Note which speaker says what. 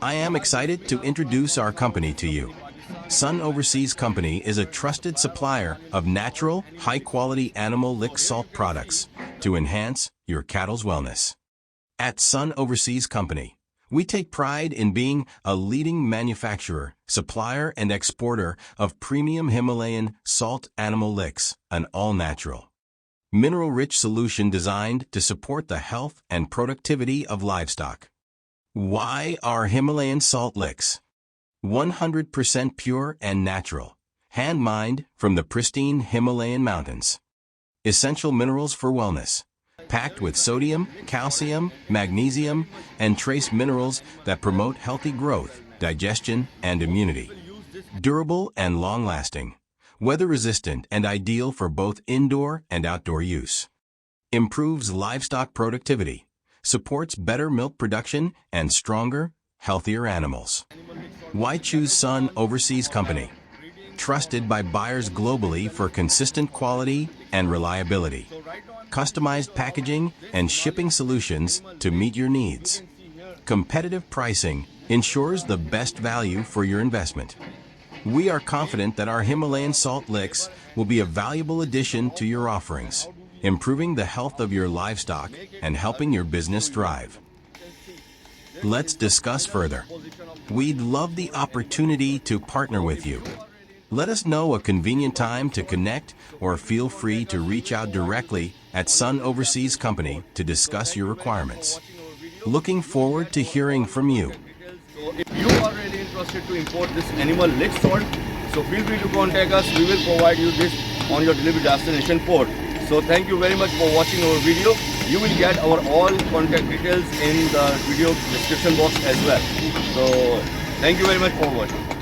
Speaker 1: I am excited to introduce our company to you. Sun Overseas Company is a trusted supplier of natural, high-quality animal lick salt products to enhance your cattle's wellness. At Sun Overseas Company, we take pride in being a leading manufacturer, supplier, and exporter of premium Himalayan salt animal licks, an all-natural, mineral-rich solution designed to support the health and productivity of livestock. Why are Himalayan salt licks? 100% pure and natural, hand-mined from the pristine Himalayan mountains. Essential minerals for wellness, packed with sodium, calcium, magnesium, and trace minerals that promote healthy growth, digestion, and immunity. Durable and long-lasting, weather-resistant and ideal for both indoor and outdoor use. Improves livestock productivity, supports better milk production and stronger, healthier animals. Why choose Sun Overseas Company? Trusted by buyers globally for consistent quality and reliability. Customized packaging and shipping solutions to meet your needs. Competitive pricing ensures the best value for your investment. We are confident that our Himalayan salt licks will be a valuable addition to your offerings, improving the health of your livestock and helping your business thrive. Let's discuss further. We'd love the opportunity to partner with you. Let us know a convenient time to connect, or feel free to reach out directly at Sun Overseas Company to discuss your requirements. Looking forward to hearing from you.
Speaker 2: So if you are really interested to import this animal lick salt, so feel free to contact us. We will provide you this on your delivery destination port. So thank you very much for watching our video. You will get our all contact details in the video description box as well. So thank you very much for watching.